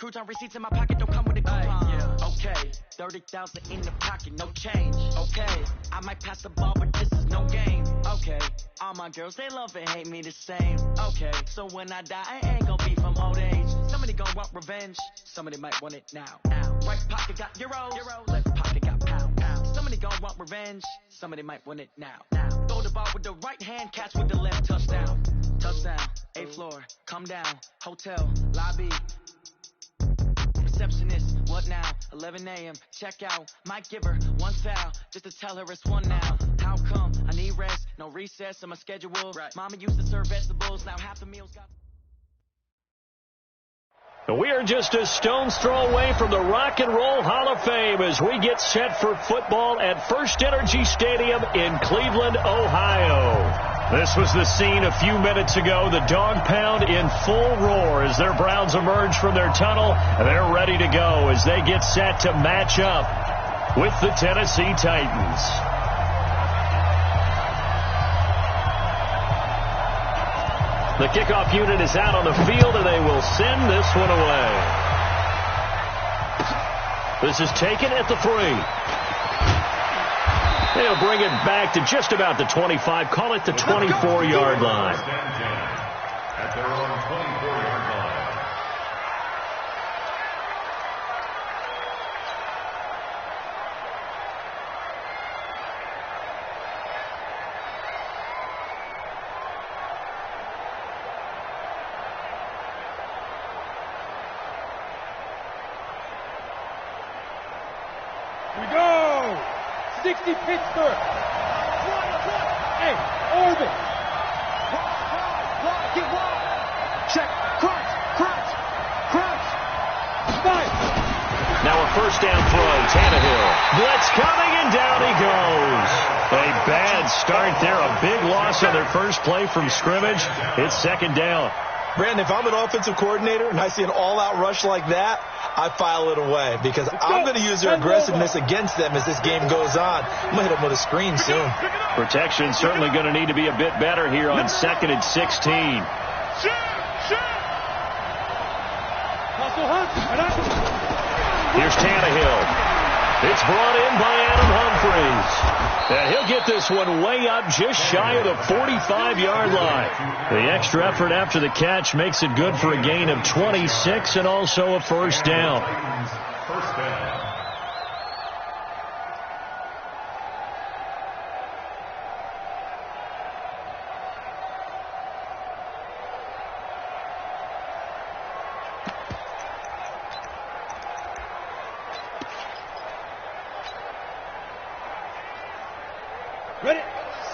Crouton receipts in my pocket, don't come with a coupon. Yeah. Okay, 30,000 in the pocket, no change. Okay, I might pass the ball, but this is no game. Okay, all my girls, they love and hate me the same. Okay, so when I die, I ain't gonna be from old age. Somebody gonna want revenge, somebody might want it now. Right pocket got euros, left pocket got pound. Somebody gonna want revenge, somebody might want it now. Throw the ball with the right hand, catch with the left, touchdown. Touchdown, 8th floor, come down, hotel, lobby. Receptionist, what now? 11 a.m., check out. Might give her one foul, just to tell her it's one now. How come? I need rest, no recess on my schedule. Right. Mama used to serve vegetables, now half the meals got... We are just a stone's throw away from the Rock and Roll Hall of Fame as we get set for football at First Energy Stadium in Cleveland, Ohio. This was the scene a few minutes ago. The dog pound in full roar as their Browns emerge from their tunnel. They're ready to go as they get set to match up with the Tennessee Titans. The kickoff unit is out on the field, and they will send this one away. This is taken at the 3. They'll bring it back to just about the 25. Call it the 24-yard line. At their own 24-yard line. We go! 60 Pittsburgh. Hey, Orbit. Get wide. Check. Crunch. Five. Now a first down throw. Tannehill. Blitz coming, and down he goes. A bad start there. A big loss on their first play from scrimmage. It's second down. Brandon, if I'm an offensive coordinator and I see an all-out rush like that, I file it away because I'm going to use their aggressiveness against them as this game goes on. I'm going to hit them with a screen soon. Protection certainly going to need to be a bit better here on 2nd and 16. Here's Tannehill. It's brought in by Adam Humphries. And he'll get this one way up just shy of the 45-yard line. The extra effort after the catch makes it good for a gain of 26 and also a first down. First down. Ready?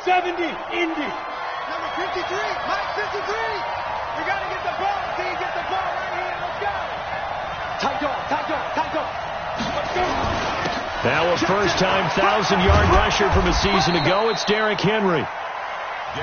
70, Indy. Number 53, Mike 53. We got to get the ball. See, get the ball right here. Let's go. Tight dog. Let's go. Now a first-time 1,000-yard rusher from a season ago. It's Derrick Henry.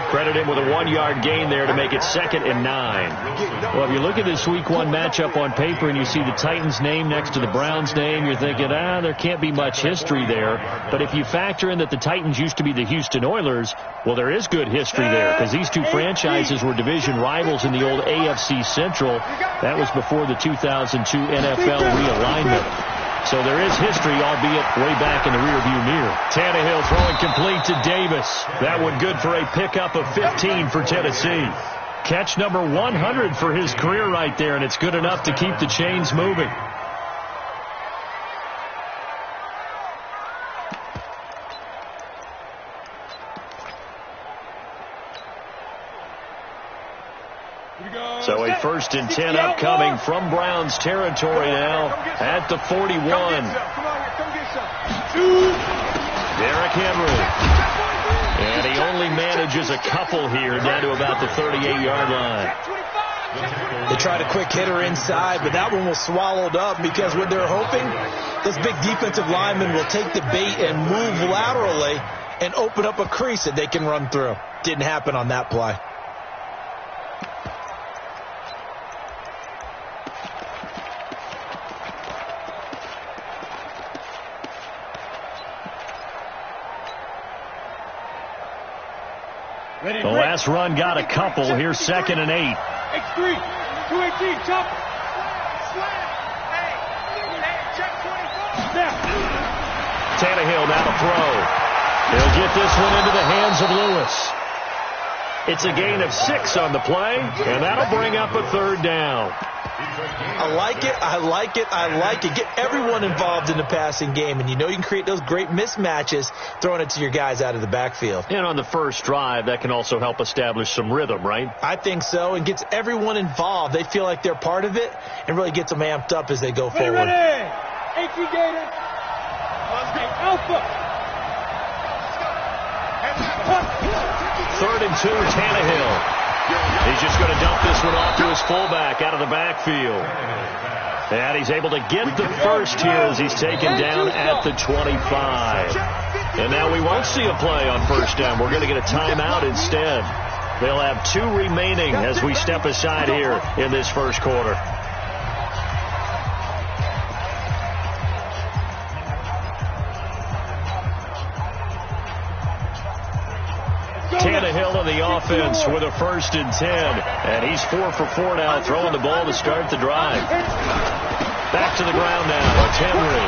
Credit him with a 1-yard gain there to make it 2nd and 9. Well, if you look at this Week 1 matchup on paper and you see the Titans name next to the Browns name, you're thinking, there can't be much history there. But if you factor in that the Titans used to be the Houston Oilers, well, there is good history there because these two franchises were division rivals in the old AFC Central. That was before the 2002 NFL realignment. So there is history, albeit way back in the rearview mirror. Tannehill throwing complete to Davis. That one good for a pickup of 15 for Tennessee. Catch number 100 for his career right there, and it's good enough to keep the chains moving. So a 1st and 10 upcoming from Browns territory now at the 41. Derrick Henry. And he only manages a couple here down to about the 38-yard line. They tried a quick hitter inside, but that one was swallowed up because what they're hoping, this big defensive lineman will take the bait and move laterally and open up a crease that they can run through. Didn't happen on that play. The last run got a couple. Here's 2nd and 8. X3, 218, chop. Tannehill now to throw. He'll get this one into the hands of Lewis. It's a gain of 6 on the play, and that'll bring up a 3rd down. I like it, I like it, I like it. Get everyone involved in the passing game, and you know you can create those great mismatches throwing it to your guys out of the backfield. And on the first drive, that can also help establish some rhythm, right? I think so, and gets everyone involved. They feel like they're part of it, and really gets them amped up as they go forward. Ready! H.E. Gator. Alpha. 3rd and 2, Tannehill. He's just going to dump this one off to his fullback out of the backfield. And he's able to get the first here as he's taken down at the 25. And now we won't see a play on 1st down. We're going to get a timeout instead. They'll have 2 remaining as we step aside here in this 1st quarter. Tannehill on the offense with a 1st and 10. And he's 4 for 4 now, throwing the ball to start the drive. Back to the ground now. It's Henry.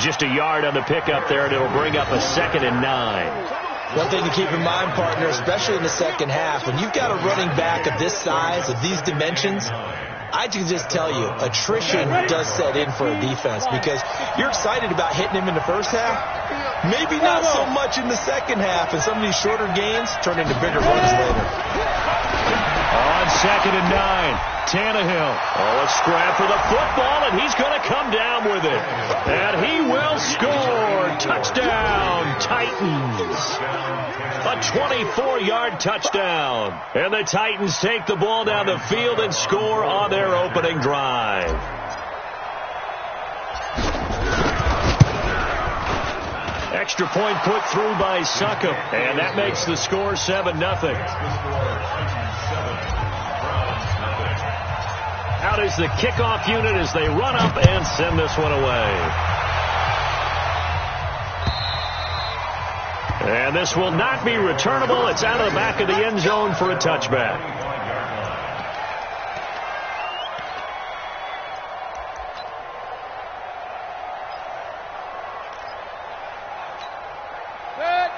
Just a yard on the pickup there, and it'll bring up a 2nd and 9. One thing to keep in mind, partner, especially in the second half, when you've got a running back of this size, of these dimensions, I can just tell you, attrition does set in for a defense because you're excited about hitting him in the first half. Maybe not so much in the second half, and some of these shorter gains turn into bigger runs later. On 2nd and 9, Tannehill. Oh, a scrap for the football, and he's going to come down with it. And he will score. Touchdown, Titans. A 24-yard touchdown. And the Titans take the ball down the field and score on their opening drive. Extra point put through by Succop, and that makes the score 7-0. Out is the kickoff unit as they run up and send this one away. And this will not be returnable. It's out of the back of the end zone for a touchback.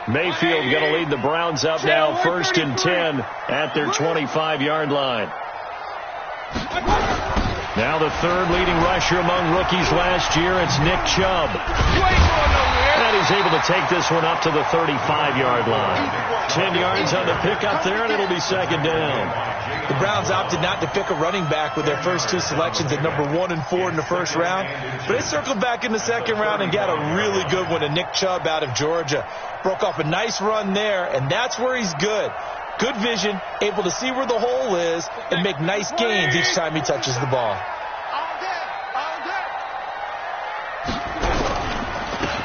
Mayfield going to lead the Browns up now, 1st and 10 at their 25-yard line. Now the 3rd leading rusher among rookies last year, it's Nick Chubb. And he's able to take this one up to the 35-yard line. 10 yards on the pickup there, and it'll be 2nd down. The Browns opted not to pick a running back with their first 2 selections at number 1 and 4 in the 1st round. But they circled back in the 2nd round and got a really good one to Nick Chubb out of Georgia. Broke off a nice run there, and that's where he's good. Good vision, able to see where the hole is, and make nice gains each time he touches the ball.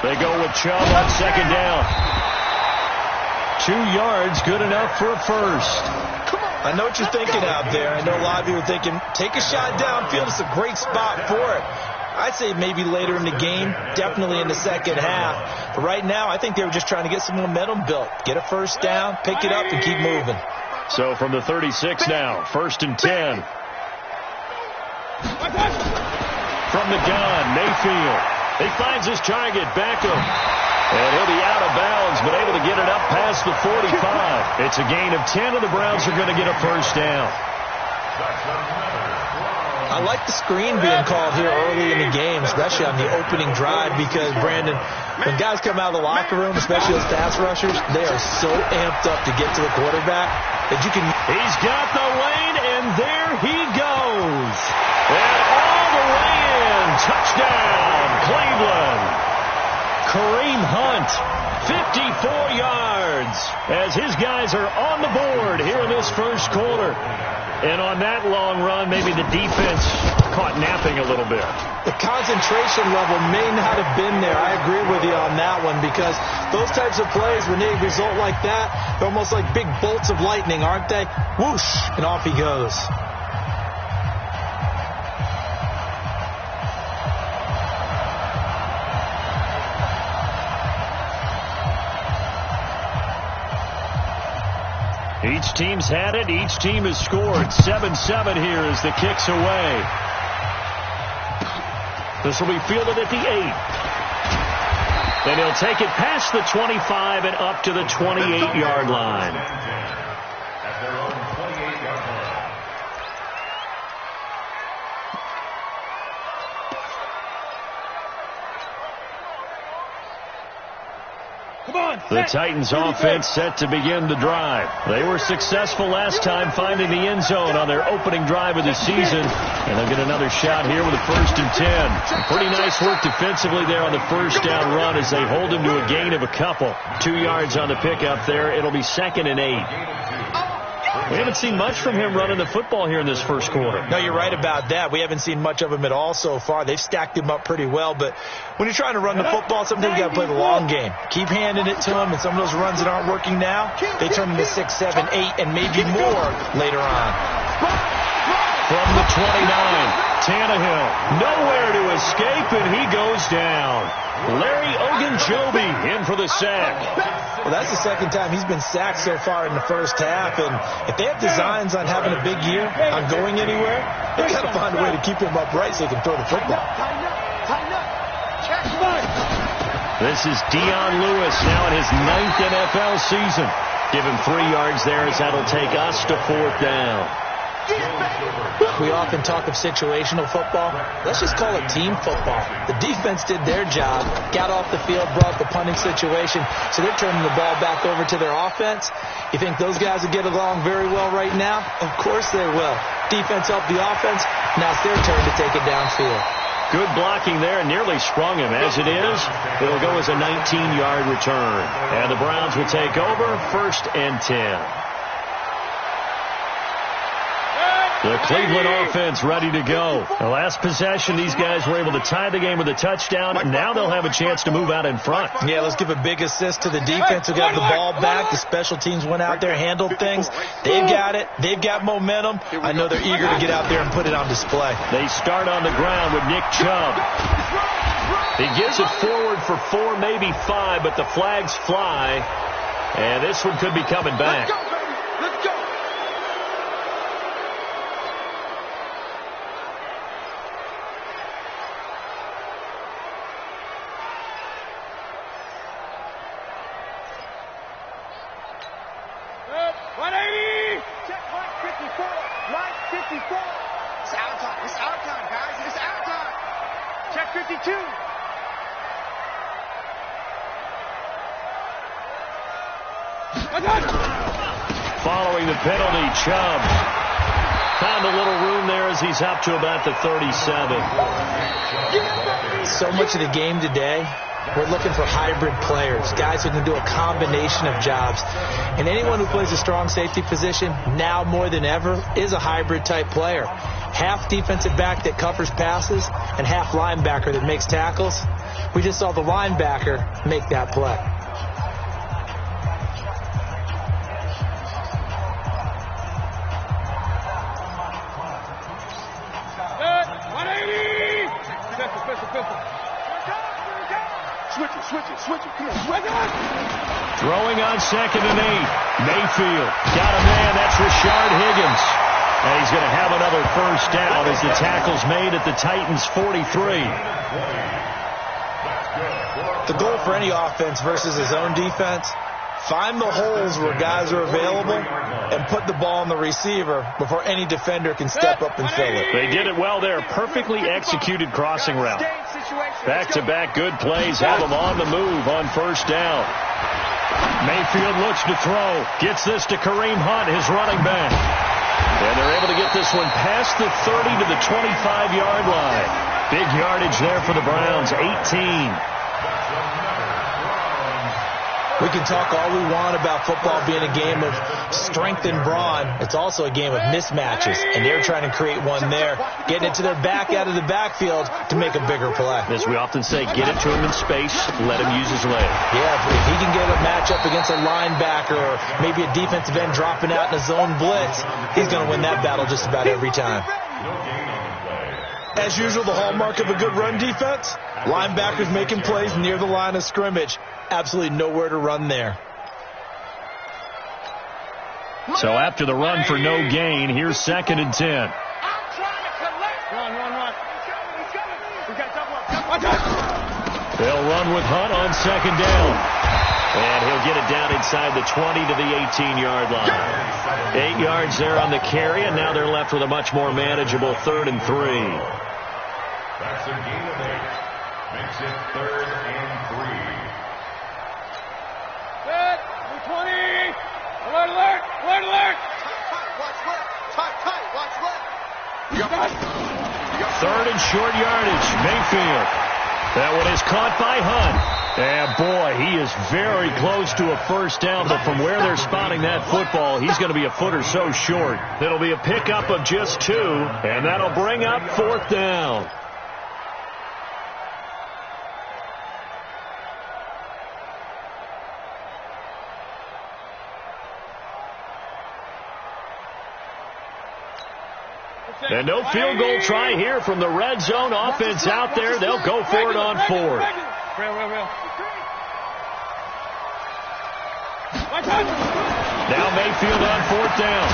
They go with Chubb on 2nd down. 2 yards, good enough for a first. I know what you're thinking out there. I know a lot of you are thinking, take a shot downfield. It's a great spot for it. I'd say maybe later in the game, definitely in the second half. But right now, I think they were just trying to get some momentum built. Get a first down, pick it up, and keep moving. So from the 36 now, 1st and 10. From the gun, Mayfield. He finds his target, Beckham. And he'll be out of bounds, but able to get it up past the 45. It's a gain of 10, and the Browns are going to get a first down. I like the screen being called here early in the game, especially on the opening drive, because, Brandon, when guys come out of the locker room, especially those pass rushers, they are so amped up to get to the quarterback that you can... He's got the lane, and there he goes. And all the way in. Touchdown, Cleveland. Kareem Hunt, 54 yards, as his guys are on the board here in this first quarter. And on that long run, maybe the defense caught napping a little bit. The concentration level may not have been there. I agree with you on that one, because those types of plays, when they result like that, they're almost like big bolts of lightning, aren't they? Whoosh, and off he goes. Each team's had it. Each team has scored. 7-7 here as the kick's away. This will be fielded at the 8. Then he'll take it past the 25 and up to the 28-yard line. At their own 28-yard line. The Titans offense set to begin the drive. They were successful last time finding the end zone on their opening drive of the season. And they'll get another shot here with a 1st and 10. Pretty nice work defensively there on the first down run as they hold him to a gain of a couple. 2 yards on the pickup there. It'll be 2nd and 8. We haven't seen much from him running the football here in this first quarter. No, you're right about that. We haven't seen much of him at all so far. They've stacked him up pretty well, but when you're trying to run the football, sometimes you got to play the long game. Keep handing it to him, and some of those runs that aren't working now, they turn into 6, 7, 8, and maybe more later on. From the 29, Tannehill, nowhere to escape, and he goes down. Larry Ogunjobi in for the sack. Well, that's the second time he's been sacked so far in the first half, and if they have designs on having a big year, on going anywhere, they've got to find a way to keep him upright so he can throw the football. This is Dion Lewis now in his 9th NFL season. Give him 3 yards there as that'll take us to 4th down. We often talk of situational football. Let's just call it team football. The defense did their job, got off the field, brought the punting situation, so they're turning the ball back over to their offense. You think those guys will get along very well right now? Of course they will. Defense helped the offense. Now it's their turn to take it downfield. Good blocking there, nearly sprung him. As it is, it'll go as a 19-yard return. And the Browns will take over 1st and 10. The Cleveland offense ready to go. The last possession, these guys were able to tie the game with a touchdown. Now they'll have a chance to move out in front. Yeah, let's give a big assist to the defense who got the ball back. The special teams went out there, handled things. They've got it. They've got momentum. I know they're eager to get out there and put it on display. They start on the ground with Nick Chubb. He gives it forward for 4, maybe 5, but the flags fly. And this one could be coming back. Let's go. Following the penalty, Chubb found a little room there as he's up to about the 37. So much of the game today, we're looking for hybrid players, guys who can do a combination of jobs. And anyone who plays a strong safety position, now more than ever, is a hybrid type player. Half defensive back that covers passes and half linebacker that makes tackles. We just saw the linebacker make that play. Switch it. Come on. Throwing on 2nd and 8. Mayfield got a man. That's Rashard Higgins. And he's going to have another first down as the tackle's made at the Titans' 43. The goal for any offense versus his own defense, find the holes where guys are available and put the ball on the receiver before any defender can step up and fill it. They did it well there. Perfectly executed crossing route. Back-to-back good plays have them on the move on first down. Mayfield looks to throw. Gets this to Kareem Hunt, his running back. And they're able to get this one past the 30 to the 25-yard line. Big yardage there for the Browns, 18. We can talk all we want about football being a game of strength and brawn. It's also a game of mismatches, and they're trying to create one there, getting it to their back out of the backfield to make a bigger play. As we often say, get it to him in space, let him use his leg. Yeah, if he can get a matchup against a linebacker or maybe a defensive end dropping out in a zone blitz, he's going to win that battle just about every time. As usual, the hallmark of a good run defense, linebackers making plays near the line of scrimmage. Absolutely nowhere to run there. So after the run for no gain, here's 2nd and 10. Run. They'll run with Hunt on second down. And he'll get it down inside the 20 to the 18-yard line. 8 yards there on the carry, and now they're left with a much more manageable 3rd and 3. That's a gain of 8. Makes it 3rd and 3. Set. 20. Alert, alert. Alert, alert. Watch left. Tight. Watch left. 3rd and short yardage. Mayfield. That one is caught by Hunt. And, boy, he is very close to a first down, but from where they're spotting that football, he's going to be a foot or so short. It'll be a pickup of just 2, and that'll bring up 4th down. And no field goal try here from the red zone. Offense out there. They'll go for it on 4th. Real. Now Mayfield on 4th down.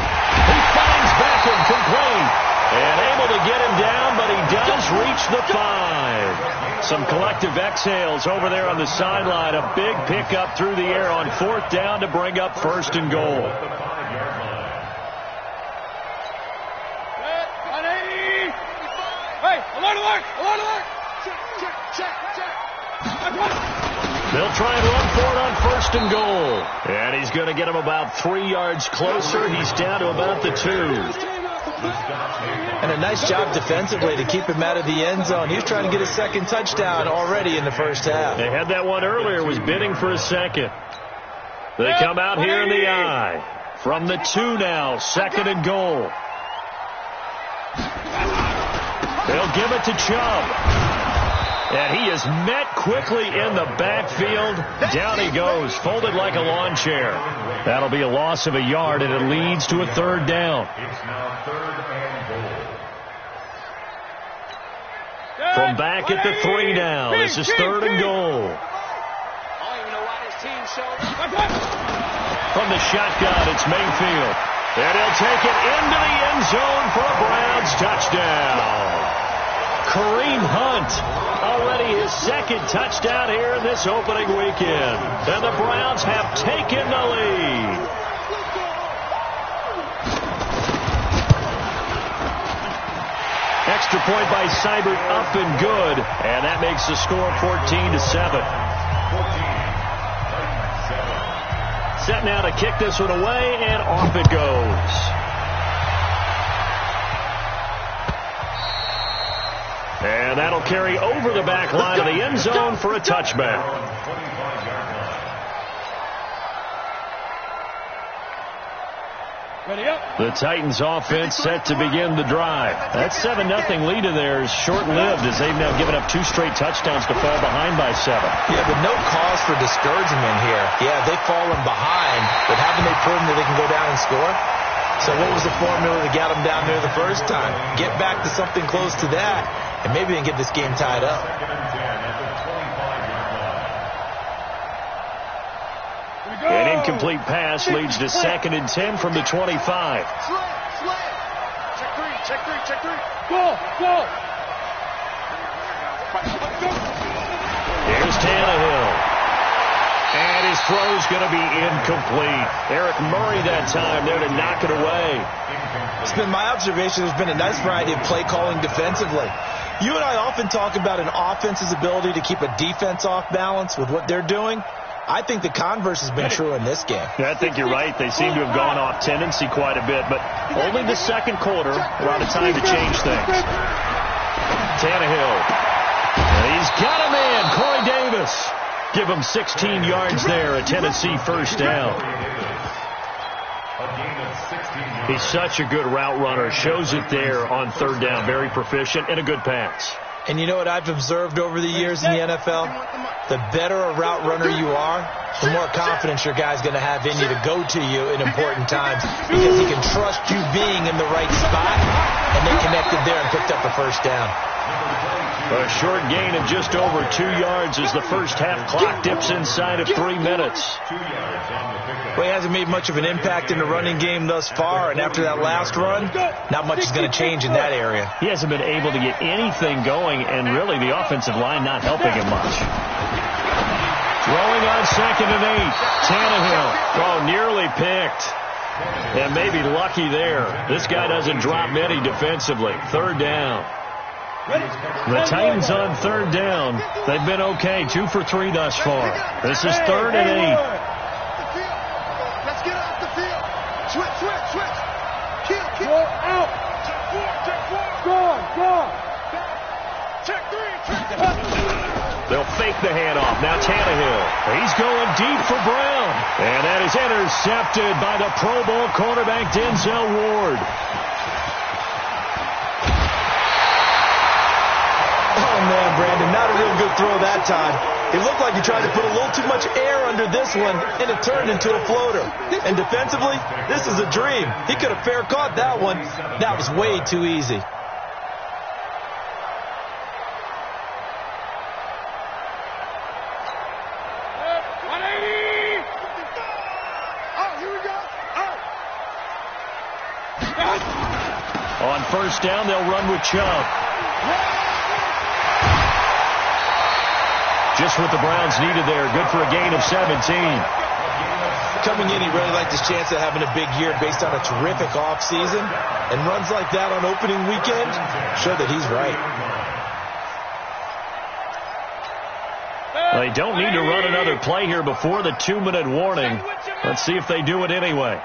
He finds Beckham complete. And able to get him down, but he does reach the 5. Some collective exhales over there on the sideline. A big pickup through the air on 4th down to bring up 1st and goal. Hey, alert. Check. They'll try and run for it on 1st and goal. And he's going to get him about 3 yards closer. He's down to about the 2. And a nice job defensively to keep him out of the end zone. He was trying to get a second touchdown already in the first half. They had that one earlier, was bidding for a second. They come out here in the eye. From the 2 now, 2nd and goal. They'll give it to Chubb. And he is met quickly in the backfield. Down he goes, folded like a lawn chair. That'll be a loss of a yard, and it leads to a 3rd down. It's now 3rd and goal. From back at the 3 now, this is 3rd and goal. From the shotgun, it's Mayfield. And he'll take it into the end zone for a Browns touchdown. Kareem Hunt, already his 2nd touchdown here in this opening weekend. And the Browns have taken the lead. Extra point by Seibert, up and good. And that makes the score 14-7. Set now to kick this one away, and off it goes. And that'll carry over the back line of the end zone for a touchback. The Titans offense set to begin the drive. That 7-0 lead of theirs short-lived as they've now given up 2 straight touchdowns to fall behind by 7. Yeah, but no cause for discouragement here. Yeah, they've fallen behind, but haven't they proven that they can go down and score? So what was the formula that got them down there the first time? Get back to something close to that, and maybe they can get this game tied up. An incomplete pass leads to 2nd and 10 from the 25. Slant. Check three. Go. Here's Tannehill. And his throw's going to be incomplete. Eric Murray that time there to knock it away. It's been my observation there's been a nice variety of play calling defensively. You and I often talk about an offense's ability to keep a defense off balance with what they're doing. I think the converse has been true in this game. Yeah, I think you're right. They seem to have gone off tendency quite a bit, but only the 2nd quarter, a lot of time to change things. Tannehill. And he's got him in. Corey Davis. Give him 16 yards there, a Tennessee 1st down. He's such a good route runner. Shows it there on 3rd down. Very proficient and a good pass. And you know what I've observed over the years in the NFL? The better a route runner you are, the more confidence your guy's going to have in you to go to you in important times because he can trust you being in the right spot, and they connected there and picked up a first down. A short gain of just over 2 yards as the first half clock dips inside of 3 minutes. Well, he hasn't made much of an impact in the running game thus far, and after that last run, not much is going to change in that area. He hasn't been able to get anything going, and really the offensive line not helping him much. Throwing on 2nd and 8. Tannehill. Oh, nearly picked. And maybe lucky there. This guy doesn't drop many defensively. 3rd down. The Titans on 3rd down. They've been okay. 2 for 3 thus far. This is 3rd and 8. Let's get off the field. Switch. Kill. Out. Check 4. Gone. Check 3. They'll fake the handoff. Now Tannehill. He's going deep for Brown. And that is intercepted by the Pro Bowl cornerback Denzel Ward. Oh, man, Brandon, not a real good throw that time. It looked like he tried to put a little too much air under this one, and it turned into a floater. And defensively, this is a dream. He could have fair caught that one. That was way too easy. On 1st down, they'll run with Chubb. Just what the Browns needed there. Good for a gain of 17. Coming in, he really liked his chance of having a big year based on a terrific offseason. And runs like that on opening weekend show that he's right. They don't need to run another play here before the 2-minute warning. Let's see if they do it anyway.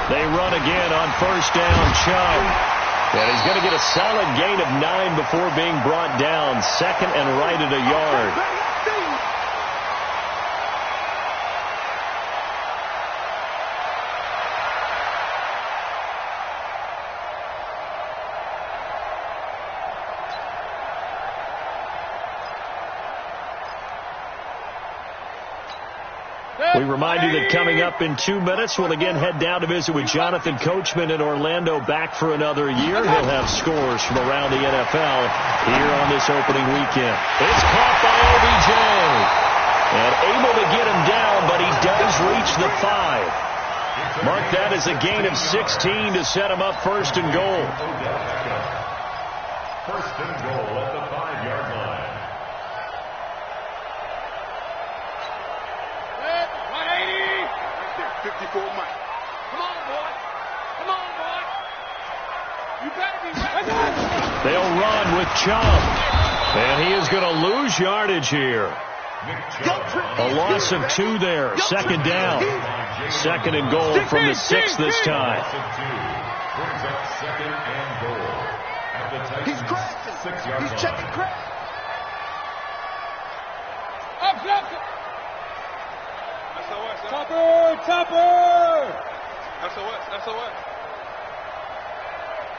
They run again on 1st down. Chubb. And he's going to get a solid gain of 9 before being brought down. 2nd and right at a yard. We remind you that coming up in 2 minutes, we'll again head down to visit with Jonathan Coachman in Orlando, back for another year. He'll have scores from around the NFL here on this opening weekend. It's caught by OBJ. And able to get him down, but he does reach the 5. Mark that as a gain of 16 to set him up 1st and goal. 1st and goal at the 5-yard line. 54 Mike. Come on, boy. You better be ready. They'll run with Chubb. And he is going to lose yardage here. A loss of 2 there. 2nd down. 2nd and goal from the 6 this time. Brings up 2nd and goal. At the Titans, He's crashing. 6-yard He's line. checking crash. Up. Topper! SOS.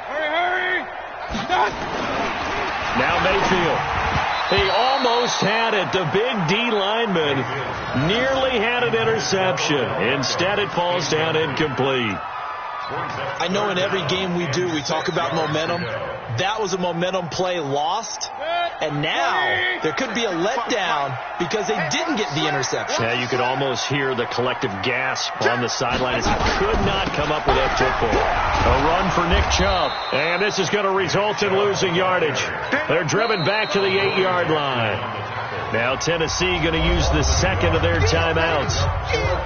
Hurry! Now Mayfield. He almost had it. The big D lineman nearly had an interception. Instead, it falls down incomplete. I know in every game we do, we talk about momentum. That was a momentum play lost. And now there could be a letdown because they didn't get the interception. Yeah, you could almost hear the collective gasp on the sideline as he could not come up with that football. A run for Nick Chubb. And this is going to result in losing yardage. They're driven back to the 8-yard line. Now Tennessee going to use the 2nd of their timeouts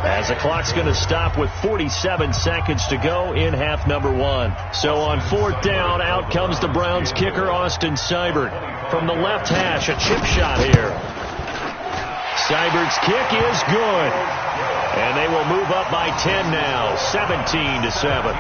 as the clock's going to stop with 47 seconds to go in half number 1. So on 4th down, out comes the Browns kicker, Austin Seibert. From the left hash, a chip shot here. Seibert's kick is good. And they will move up by 10 now, 17-7.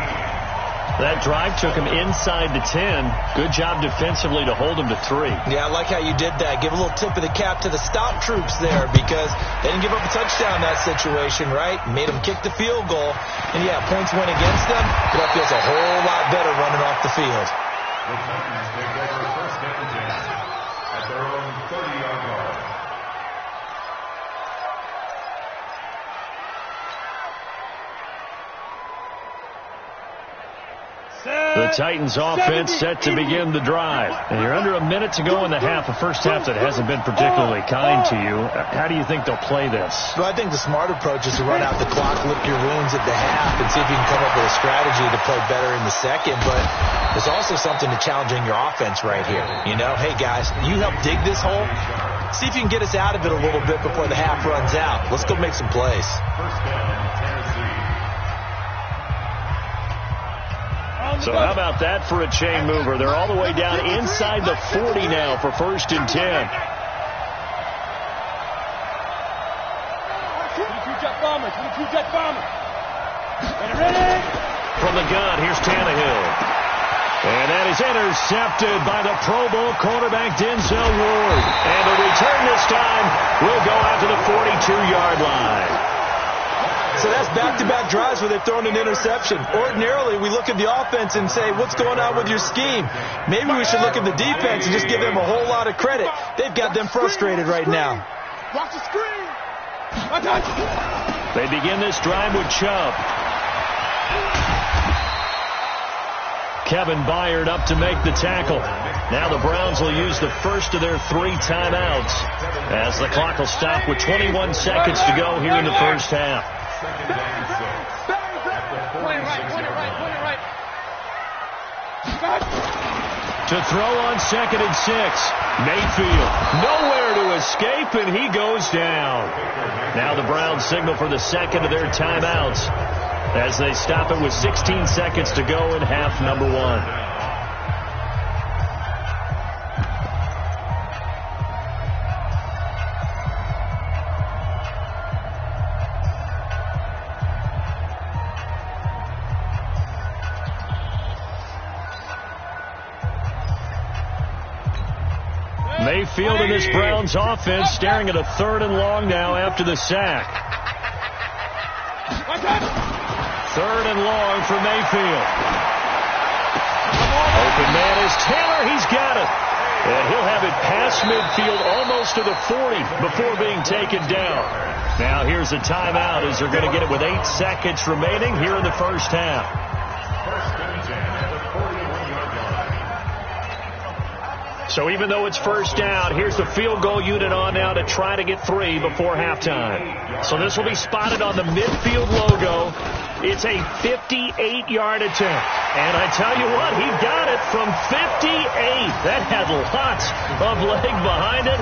That drive took him inside the 10. Good job defensively to hold him to 3. Yeah, I like how you did that. Give a little tip of the cap to the stop troops there because they didn't give up a touchdown in that situation, right? Made them kick the field goal. And, yeah, points went against them, but that feels a whole lot better running off the field. The Titans take over 1st and 10 at their own 30-yard line. Titans offense set to begin the drive. And you're under a minute to go in the half, a first half that hasn't been particularly kind to you. How do you think they'll play this? Well, I think the smart approach is to run out the clock, lick your wounds at the half, and see if you can come up with a strategy to play better in the second. But there's also something to challenging your offense right here. You know, hey, guys, you help dig this hole. See if you can get us out of it a little bit before the half runs out. Let's go make some plays. So how about that for a chain mover? They're all the way down inside the 40 now for 1st and 10. 22-jet bomber, 22-jet bomber. Ready? From the gun, here's Tannehill. And that is intercepted by the Pro Bowl cornerback Denzel Ward. And the return this time will go out to the 42-yard line. So that's back-to-back drives where they've thrown an interception. Ordinarily, we look at the offense and say, what's going on with your scheme? Maybe we should look at the defense and just give them a whole lot of credit. They've got them frustrated right now. Watch the screen. They begin this drive with Chubb. Kevin Byard up to make the tackle. Now the Browns will use the first of their 3 timeouts as the clock will stop with 21 seconds to go here in the first half. Point it right. To throw on 2nd and 6. Mayfield nowhere to escape, and he goes down. Now the Browns signal for the second of their timeouts as they stop it with 16 seconds to go in half number 1. Mayfield and this Browns offense staring at a 3rd and long now after the sack. 3rd and long for Mayfield. Open man is Taylor. He's got it. And he'll have it past midfield almost to the 40 before being taken down. Now here's a timeout as they're going to get it with 8 seconds remaining here in the first half. So even though it's first down, here's the field goal unit on now to try to get 3 before halftime. So this will be spotted on the midfield logo. It's a 58-yard attempt. And I tell you what, he got it from 58. That had lots of leg behind it.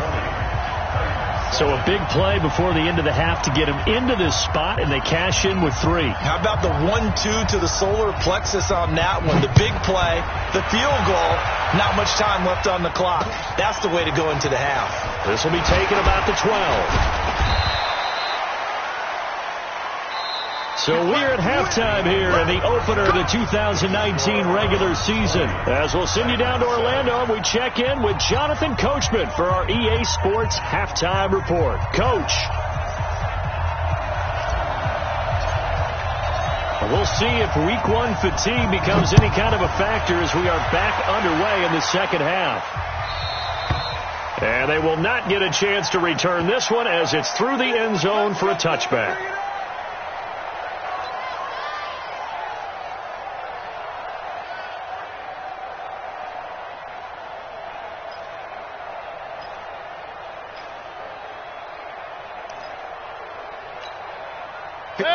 So a big play before the end of the half to get him into this spot, and they cash in with 3. How about the 1-2 to the solar plexus on that one? The big play, the field goal, not much time left on the clock. That's the way to go into the half. This will be taken about the 12. So we're at halftime here in the opener of the 2019 regular season. As we'll send you down to Orlando, and we check in with Jonathan Coachman for our EA Sports Halftime Report. Coach. We'll see if week 1 fatigue becomes any kind of a factor as we are back underway in the second half. And they will not get a chance to return this one as it's through the end zone for a touchback.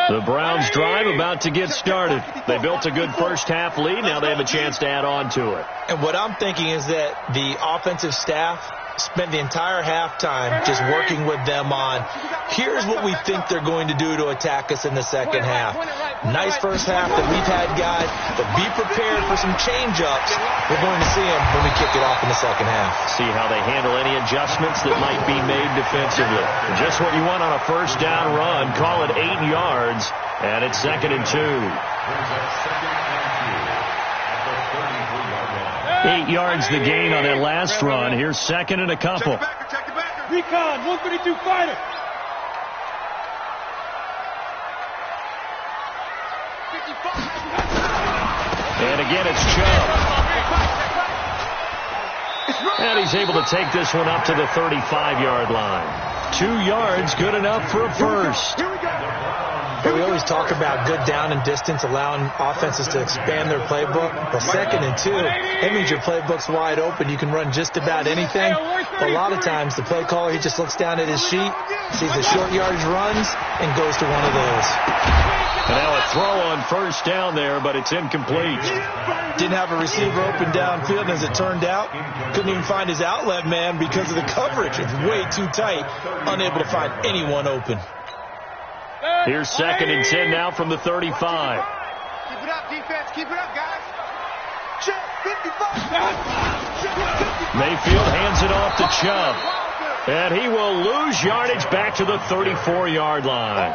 The Browns drive about to get started. They built a good first half lead. Now they have a chance to add on to it. And what I'm thinking is that the offensive staff spent the entire halftime just working with them on, here's what we think they're going to do to attack us in the second half. Nice first half that we've had, guys, but be prepared for some change-ups. We're going to see them when we kick it off in the second half. See how they handle any adjustments that might be made defensively. Just what you want on a first down run. Call it 8 yards, and it's 2nd and 2. 8 yards the gain on that last run. Here's 2nd and a couple. Recon, 132 fighter. And again, it's Chubb. And he's able to take this one up to the 35-yard line. 2 yards, good enough for a first. We always talk about good down and distance, allowing offenses to expand their playbook. Well, 2nd and 2, that means your playbook's wide open. You can run just about anything. But a lot of times, the play caller, he just looks down at his sheet, sees the short yardage runs, and goes to one of those. And now a throw on first down there, but it's incomplete. Didn't have a receiver open downfield, and as it turned out, couldn't even find his outlet man because of the coverage. It's way too tight, unable to find anyone open. Here's 2nd and 10 now from the 35. Keep it up, defense. Keep it up, guys. Check, 55. Mayfield hands it off to Chubb. And he will lose yardage back to the 34-yard line.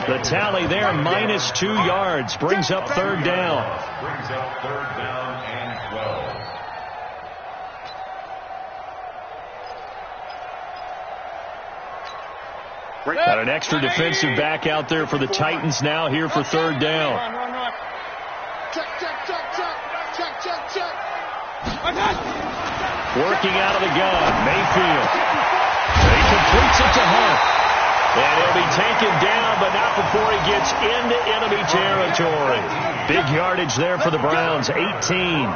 The tally there, -2 yards, brings up 3rd down. Brings up 3rd down and 12. Got an extra defensive back out there for the Titans now here for 3rd down. Check, check, check, check. Check, check, check. Working out of the gun, Mayfield. He completes it to Hunt. And he'll be taken down, but not before he gets into enemy territory. Big yardage there for the Browns, 18.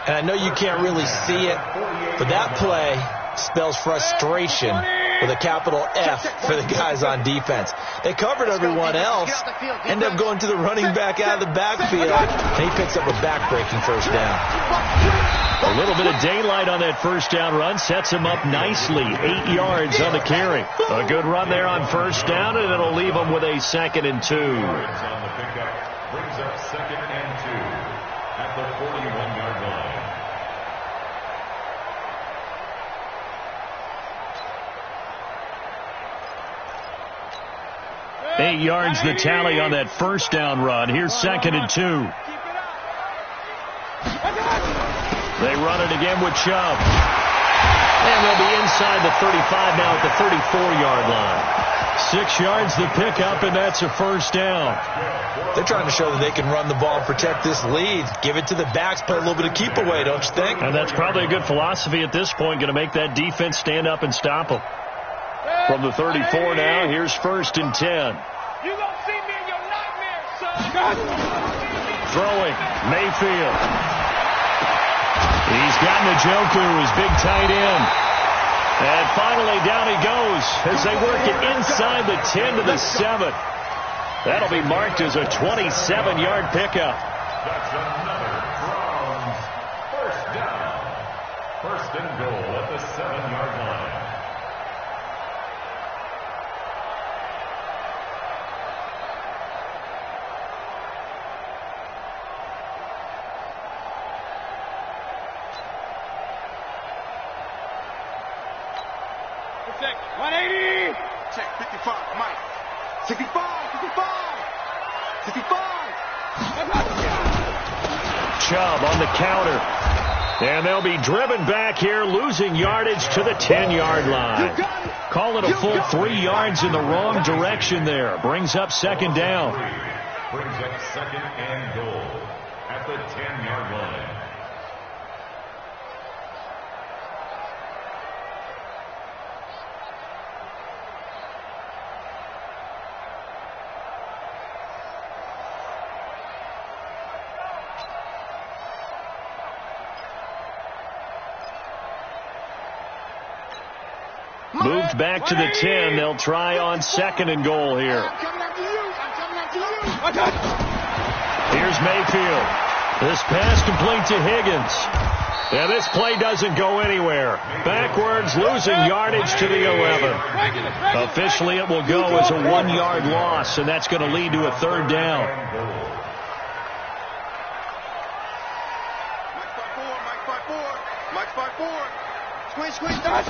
And I know you can't really see it, but that play spells frustration with a capital F for the guys on defense. They covered everyone else, end up going to the running back out of the backfield, and he picks up a back-breaking first down. A little bit of daylight on that first down run sets him up nicely. 8 yards on the carry. A good run there on first down, and it'll leave him with a 2nd and 2. On the pickup brings up 2nd and 2 at the 41-yard line. 8 yards the tally on that first down run. Here's 2nd and 2. They run it again with Chubb. And they'll be inside the 35 now at the 34-yard line. 6 yards the pickup, and that's a first down. They're trying to show that they can run the ball and protect this lead. Give it to the backs, play a little bit of keep away, don't you think? And that's probably a good philosophy at this point, going to make that defense stand up and stop them. From the 34 now, here's 1st and 10. You gonna see me in your nightmares, son. Throwing, Mayfield. He's got Njoku, his big tight end. And finally down he goes as they work it inside the 10 to the 7. That'll be marked as a 27-yard pickup. That's another Browns first down. 1st and goal at the 7-yard line. Check, 180. Check, 55, Mike. 65, 55. 55. Chubb on the counter. And they'll be driven back here, losing yardage to the 10-yard line. Call it a full 3 yards in the wrong direction there. Brings up 2nd down. Brings up 2nd and goal at the 10-yard line. Moved back to the 10. They'll try on 2nd and goal here. I'm coming after you. I'm coming after you. Here's Mayfield. This pass complete to Higgins. And this play doesn't go anywhere. Backwards, losing yardage to the 11. Officially, it will go as a 1-yard loss, and that's going to lead to a 3rd down. Mike's by 4. Squeeze, squeeze, touch.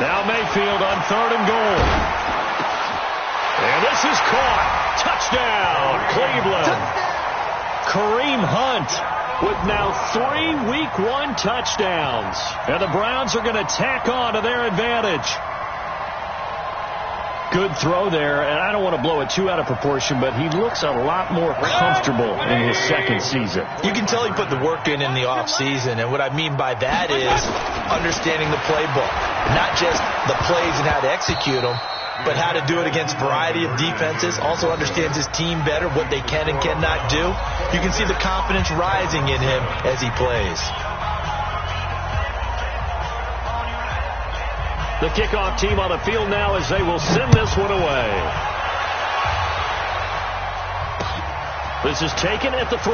Now Mayfield on 3rd and goal. And this is caught. Touchdown, Cleveland. Kareem Hunt with now 3 Week 1 touchdowns. And the Browns are going to tack on to their advantage. Good throw there, and I don't want to blow it too out of proportion, but he looks a lot more comfortable in his 2nd season. You can tell he put the work in the offseason, and what I mean by that is understanding the playbook. Not just the plays and how to execute them, but how to do it against a variety of defenses. Also understands his team better, what they can and cannot do. You can see the confidence rising in him as he plays. The kickoff team on the field now as they will send this one away. This is taken at the 3.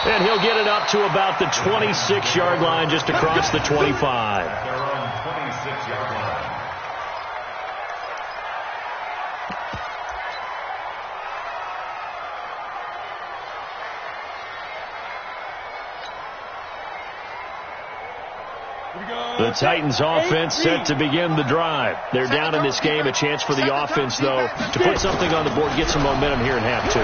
And he'll get it up to about the 26-yard line, just across the 25. Their own 26-yard line. The Titans offense set to begin the drive. They're down in this game. A chance for the offense, though, to put something on the board, get some momentum here in half 2.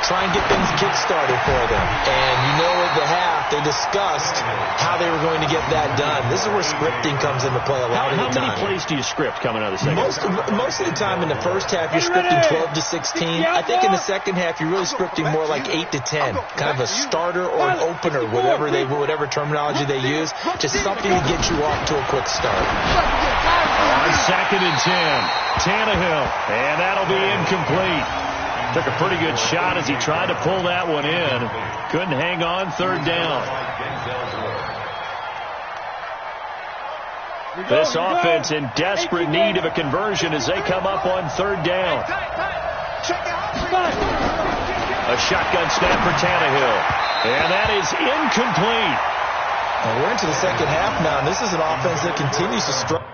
Try and get things kick-started for them. And you know at the half, they discussed how they were going to get that done. This is where scripting comes into play a lot of the time. How many plays do you script coming out of the second half? Most of the time in the first half, you're scripting 12 to 16. I think in the second half, you're really scripting more like 8 to 10. Kind of a starter or an opener, whatever terminology they use. Just something to get you off to a quick start. On 2nd and 10, Tannehill, and that'll be incomplete. Took a pretty good shot as he tried to pull that one in. Couldn't hang on, 3rd down. This offense in desperate need of a conversion as they come up on 3rd down. A shotgun snap for Tannehill. And that is incomplete. And we're into the second half now, and this is an offense that continues to struggle.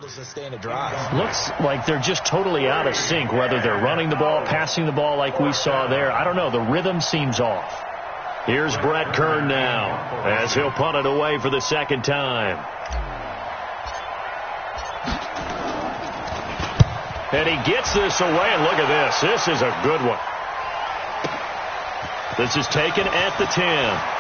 To sustain a drive. Looks like they're just totally out of sync, whether they're running the ball, passing the ball like we saw there. I don't know. The rhythm seems off. Here's Brett Kern now as he'll punt it away for the 2nd time. And he gets this away, and look at this. This is a good one. This is taken at the 10.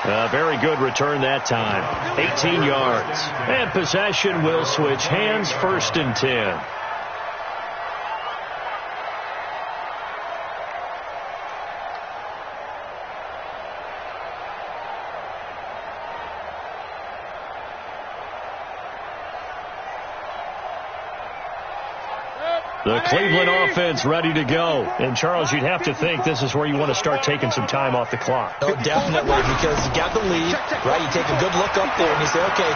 A very good return that time. 18 yards. And possession will switch hands, 1st and 10. The Cleveland offense ready to go. And, Charles, you'd have to think this is where you want to start taking some time off the clock. Oh, definitely, because you got the lead, right? You take a good look up there, and you say, okay,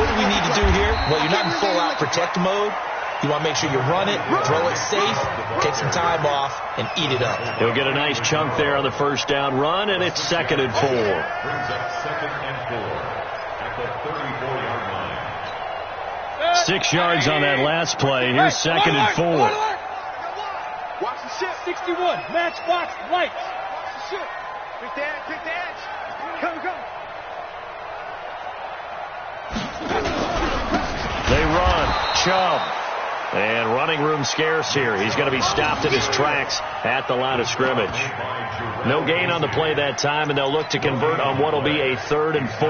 what do we need to do here? Well, you're not in full-out protect mode. You want to make sure you run it, throw it safe, take some time off, and eat it up. He'll get a nice chunk there on the 1st down run, and it's 2nd and 4. Brings up 2nd and 4 at the 34-yard line. 6 yards on that last play. Here's 2nd and 4. Watch the ship. 61. Matchbox lights. Watch the ship. Quick the edge. Quick the edge. Come. They run. Chubb. And running room scarce here. He's going to be stopped in his tracks at the line of scrimmage. No gain on the play that time, and they'll look to convert on what will be a 3rd and 4.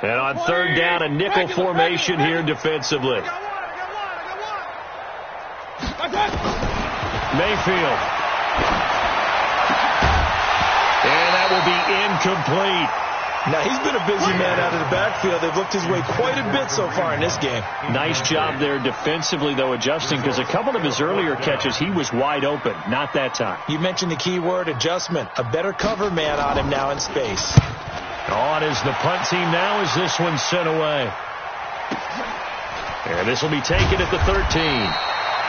And on 3rd down, a nickel formation here defensively. Mayfield. And that will be incomplete. Now, he's been a busy man out of the backfield. They've looked his way quite a bit so far in this game. Nice job there defensively, though, adjusting, because a couple of his earlier catches, he was wide open. Not that time. You mentioned the key word, adjustment. A better cover man on him now in space. On is the punt team now as this one's sent away. And this will be taken at the 13.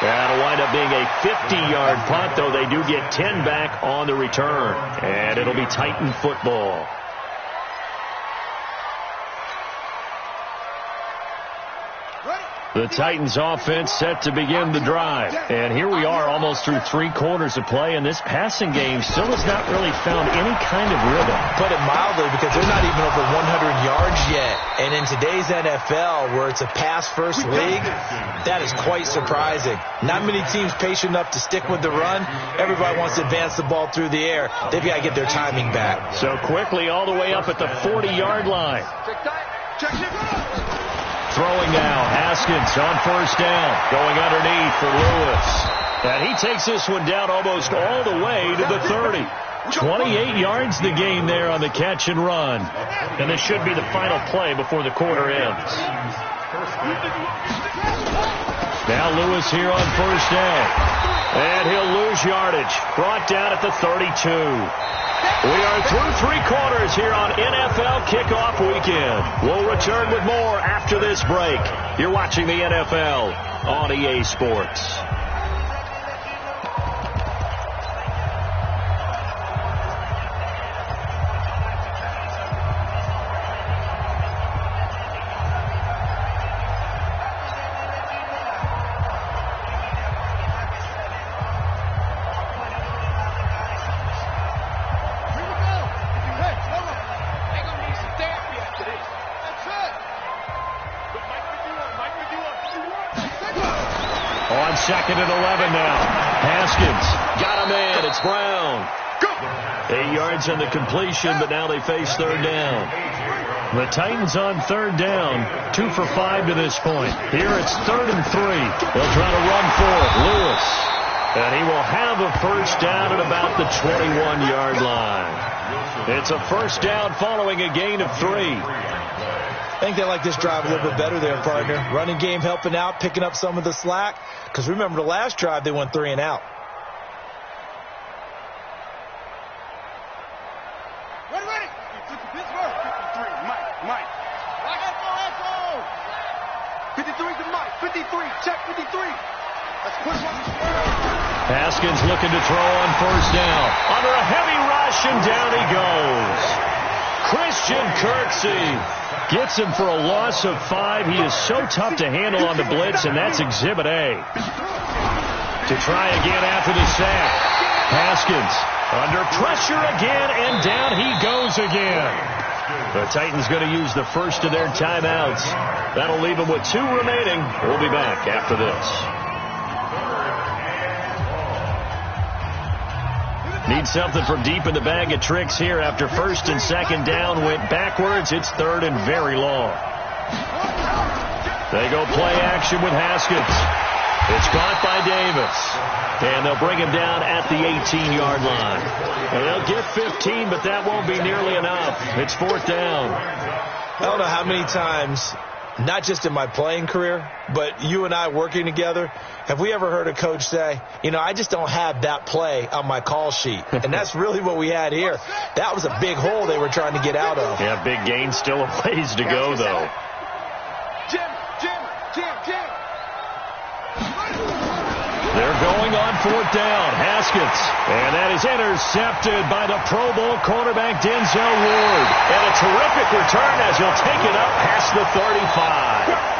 That'll wind up being a 50-yard punt, though they do get 10 back on the return. And it'll be Titan football. Ready? The Titans offense set to begin the drive. And here we are almost through 3 quarters of play, and this passing game still has not really found any kind of rhythm. Put it mildly, because they're not even over 100 yards yet. And in today's NFL, where it's a pass-first league, that is quite surprising. Not many teams patient enough to stick with the run. Everybody wants to advance the ball through the air. They've got to get their timing back. So quickly all the way up at the 40-yard line. Throwing now, Haskins on first down, going underneath for Lewis. And he takes this one down almost all the way to the 30. 28 yards the gain there on the catch and run. And this should be the final play before the quarter ends. Now Lewis here on first down. And he'll lose yardage. Brought down at the 32. We are through 3 quarters here on NFL Kickoff Weekend. We'll return with more after this break. You're watching the NFL on EA Sports. Second and 11 now. Haskins got a man. It's Brown. 8 yards on the completion, but now they face third down. The Titans on third down, 2 for 5 to this point. Here it's 3rd and 3. They'll try to run for it. Lewis. And he will have a first down at about the 21-yard line. It's a first down following a gain of 3. I think they like this drive a little bit better there, partner. Running game helping out, picking up some of the slack. Because remember, the last drive, they went 3 and out. Ready. Pittsburgh. 53, Mike. 53 to Mike. 53, check 53. Let's push one. Haskins looking to throw on first down. Under a heavy rush, and down he goes. Christian Kirksey gets him for a loss of 5. He is so tough to handle on the blitz, and that's Exhibit A. To try again after the sack. Haskins under pressure again, and down he goes again. The Titans going to use the first of their timeouts. That'll leave them with 2 remaining. We'll be back after this. Need something from deep in the bag of tricks here after first and second down went backwards. It's 3rd and very long. They go play action with Haskins. It's caught by Davis. And they'll bring him down at the 18-yard line. And they'll get 15, but that won't be nearly enough. It's 4th down. I don't know how many times, not just in my playing career, but you and I working together, have we ever heard a coach say, I just don't have that play on my call sheet? And that's really what we had here. That was a big hole they were trying to get out of. Yeah, big gain, still a ways to go, though. Jim. They're going on 4th down. Haskins. And that is intercepted by the Pro Bowl cornerback Denzel Ward. And a terrific return as he'll take it up past the 35.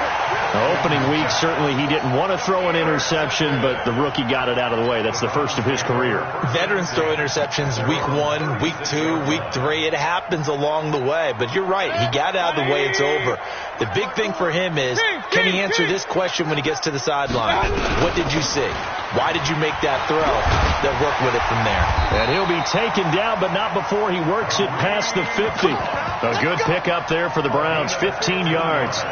Opening week, certainly he didn't want to throw an interception, but the rookie got it out of the way. That's the first of his career. Veterans throw interceptions week 1, week 2, week 3. It happens along the way. But you're right. He got out of the way. It's over. The big thing for him is, can he answer this question when he gets to the sideline? What did you see? Why did you make that throw? They'll work with it from there. And he'll be taken down, but not before he works it past the 50. A good pickup there for the Browns, 15 yards.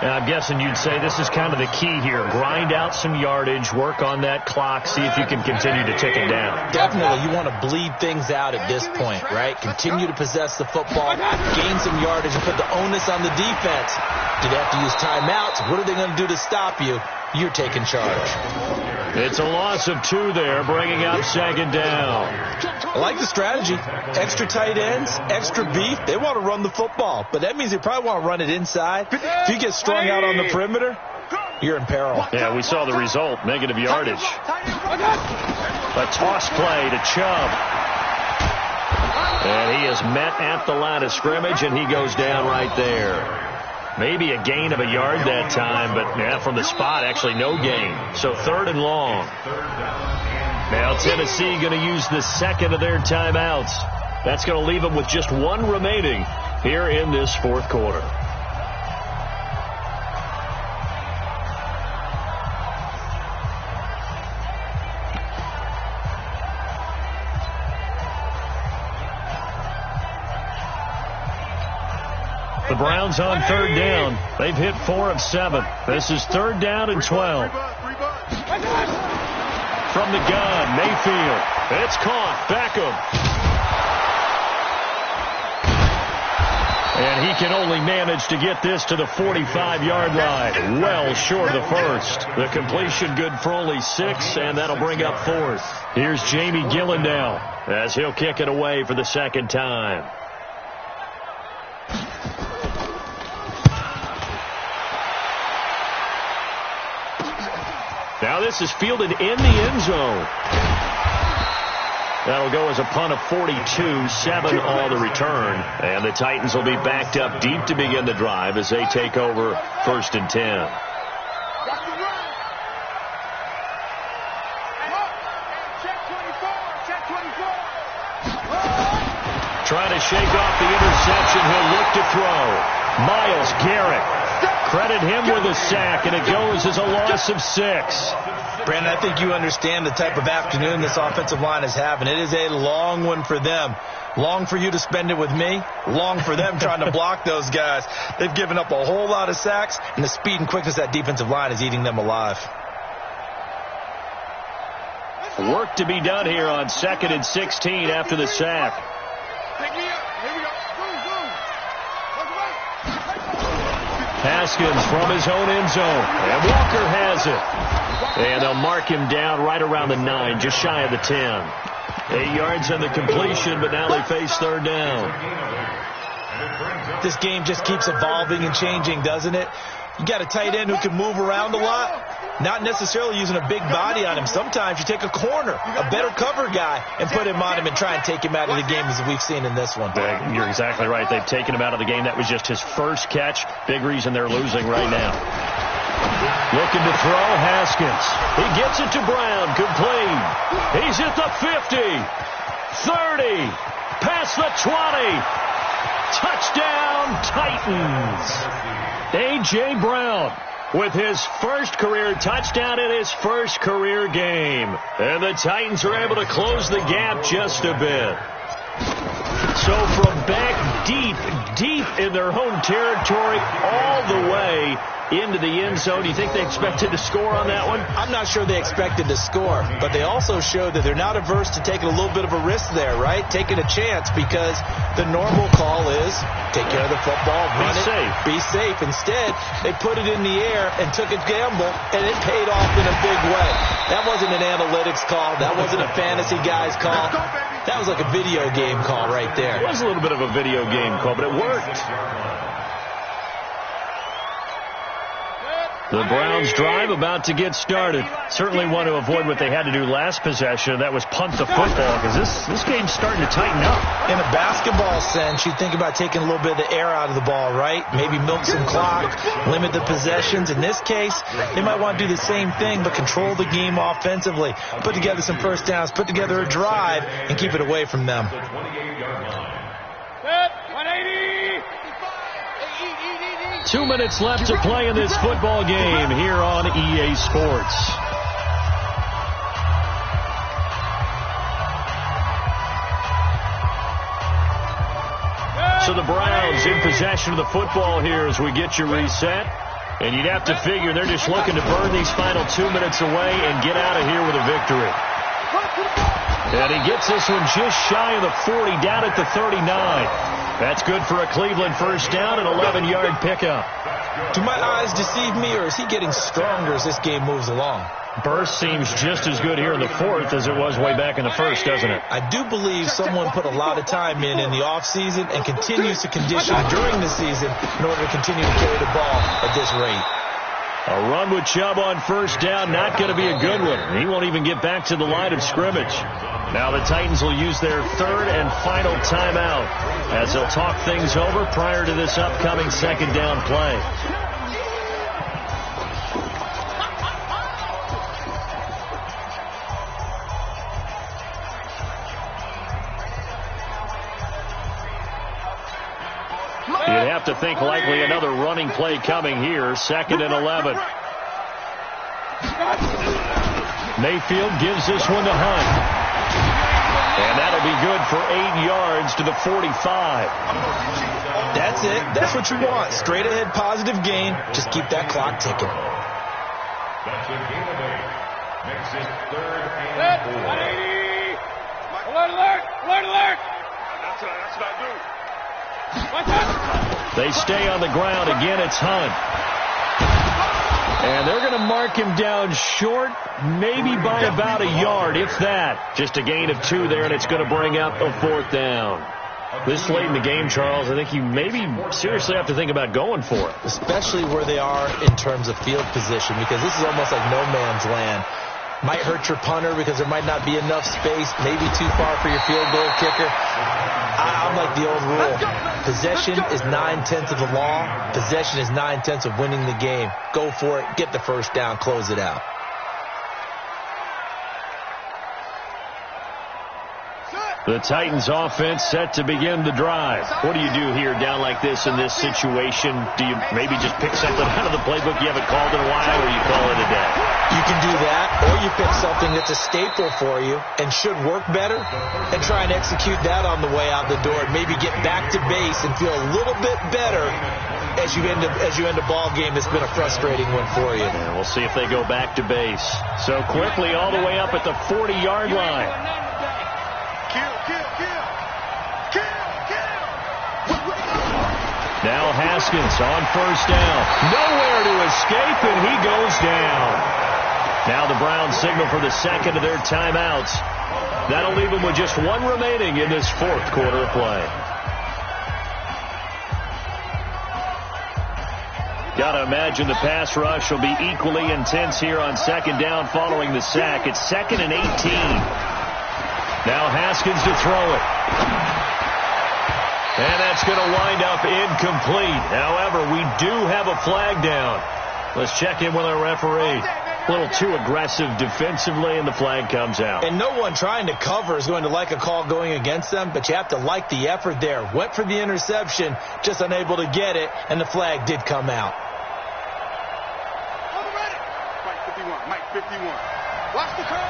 And I'm guessing you'd say this is kind of the key here. Grind out some yardage, work on that clock, see if you can continue to tick it down. Definitely. You want to bleed things out at this point, right? Continue to possess the football, gain some yardage, and put the onus on the defense. Do they have to use timeouts? What are they going to do to stop you? You're taking charge. It's a loss of 2 there, bringing up 2nd down. I like the strategy. Extra tight ends, extra beef. They want to run the football, but that means they probably want to run it inside. If you get strung out on the perimeter, you're in peril. Yeah, we saw the result, negative yardage. A toss play to Chubb. And he is met at the line of scrimmage, and he goes down right there. Maybe a gain of a yard that time, but yeah, from the spot, actually no gain. So 3rd and long. Now Tennessee going to use the second of their timeouts. That's going to leave them with just one remaining here in this 4th quarter. The Browns on 3rd down. They've hit 4 of 7. This is 3rd down and 12. From the gun, Mayfield. It's caught. Beckham. And he can only manage to get this to the 45-yard line. Well short of the first. The completion good for only 6, and that'll bring up 4th. Here's Jamie Gillen now as he'll kick it away for the 2nd time. Now this is fielded in the end zone. That'll go as a punt of 42, 7 on the return. And the Titans will be backed up deep to begin the drive as they take over 1st and 10. Trying to shake off the interception. He'll look to throw. Myles Garrett. Credit him with a sack, and it goes as a loss of 6. Brandon, I think you understand the type of afternoon this offensive line is having. It is a long one for them. Long for you to spend it with me. Long for them trying to block those guys. They've given up a whole lot of sacks, and the speed and quickness of that defensive line is eating them alive. Work to be done here on 2nd and 16 after the sack. Haskins from his own end zone. And Walker has it. And they'll mark him down right around the 9, just shy of the 10. 8 yards on the completion, but now they face 3rd down. This game just keeps evolving and changing, doesn't it? You got a tight end who can move around a lot, not necessarily using a big body on him. Sometimes you take a corner, a better cover guy, and put him on him and try and take him out of the game, as we've seen in this one. You're exactly right. They've taken him out of the game. That was just his first catch. Big reason they're losing right now. Looking to throw, Haskins. He gets it to Brown, complete. He's at the 50, 30, past the 20. Touchdown, Titans. A.J. Brown with his first career touchdown in his first career game. And the Titans are able to close the gap just a bit. So from back deep in their home territory all the way into the end zone, do you think they expected to score on that one? I'm not sure they expected to score, but they also showed that they're not averse to taking a little bit of a risk there, right? Taking a chance, because the normal call is take care of the football, run it, be safe. Instead, they put it in the air and took a gamble, and it paid off in a big way. That wasn't an analytics call. That wasn't a fantasy guy's call. That was like a video game call right there. It was a little bit of a video game call, but it worked. The Browns drive about to get started. Certainly want to avoid what they had to do last possession. That was punt the football, because this game's starting to tighten up. In a basketball sense, you think about taking a little bit of the air out of the ball, right? Maybe milk some clock, limit the possessions. In this case, they might want to do the same thing, but control the game offensively. Put together some first downs, put together a drive, and keep it away from them. 2 minutes left to play in this football game here on EA Sports. So the Browns in possession of the football here as we get you reset. And you'd have to figure they're just looking to burn these final 2 minutes away and get out of here with a victory. And he gets this one just shy of the 40, down at the 39. That's good for a Cleveland first down, an 11-yard pickup. Do my eyes deceive me, or is he getting stronger as this game moves along? Burst seems just as good here in the fourth as it was way back in the first, doesn't it? I do believe someone put a lot of time in the offseason and continues to condition during the season in order to continue to carry the ball at this rate. A run with Chubb on first down, not going to be a good one. He won't even get back to the line of scrimmage. Now the Titans will use their third and final timeout as they'll talk things over prior to this upcoming second down play. You'd have to think likely another running play coming here. 2nd and 11. Mayfield gives this one to Hunt. And that'll be good for 8 yards to the 45. That's it. That's what you want. Straight ahead positive gain. Just keep that clock ticking. That's a gain of 8. Makes it 3rd and 4. Alert, alert! Alert, alert! That's what I do. They stay on the ground. Again, it's Hunt. And they're going to mark him down short, maybe by about a yard, if that. Just a gain of 2 there, and it's going to bring up a 4th down. This late in the game, Charles, I think you maybe seriously have to think about going for it. Especially where they are in terms of field position, because this is almost like no man's land. Might hurt your punter because there might not be enough space, maybe too far for your field goal kicker. I'm like the old rule. Possession is 9/10 of the law. Possession is 9/10 of winning the game. Go for it. Get the first down. Close it out. The Titans offense set to begin the drive. What do you do here down like this in this situation? Do you maybe just pick something out of the playbook you haven't called in a while, or you call it a day? You can do that, or you pick something that's a staple for you and should work better and try and execute that on the way out the door and maybe get back to base and feel a little bit better as you end a ball game that's been a frustrating one for you. And we'll see if they go back to base. So quickly all the way up at the 40-yard line. Now Haskins on first down. Nowhere to escape, and he goes down. Now the Browns signal for the second of their timeouts. That'll leave them with just 1 remaining in this 4th quarter of play. Got to imagine the pass rush will be equally intense here on second down following the sack. It's 2nd and 18. Now Haskins to throw it. And that's going to wind up incomplete. However, we do have a flag down. Let's check in with our referee. A little too aggressive defensively, and the flag comes out. And no one trying to cover is going to like a call going against them, but you have to like the effort there. Went for the interception, just unable to get it, and the flag did come out. Mike 51. Watch the curve.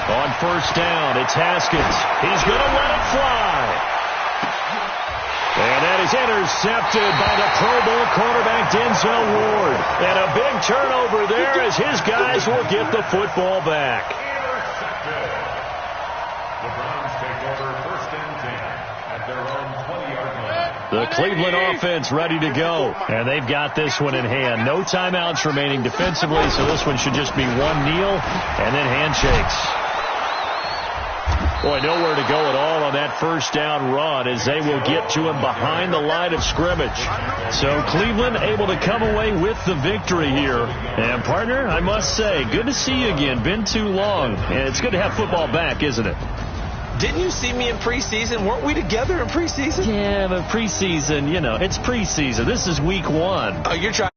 On first down, it's Haskins. He's going to let it fly. And that is intercepted by the Pro Bowl cornerback Denzel Ward. And a big turnover there as his guys will get the football back. Intercepted. The Browns take over 1st and 10 at their own 20-yard line. The Cleveland offense ready to go. And they've got this one in hand. No timeouts remaining defensively, so this one should just be one kneel and then handshakes. Boy, nowhere to go at all on that first down run as they will get to him behind the line of scrimmage. So Cleveland able to come away with the victory here. And, partner, I must say, good to see you again. Been too long. And it's good to have football back, isn't it? Didn't you see me in preseason? Weren't we together in preseason? Yeah, but preseason, it's preseason. This is week 1. Oh, you're trying.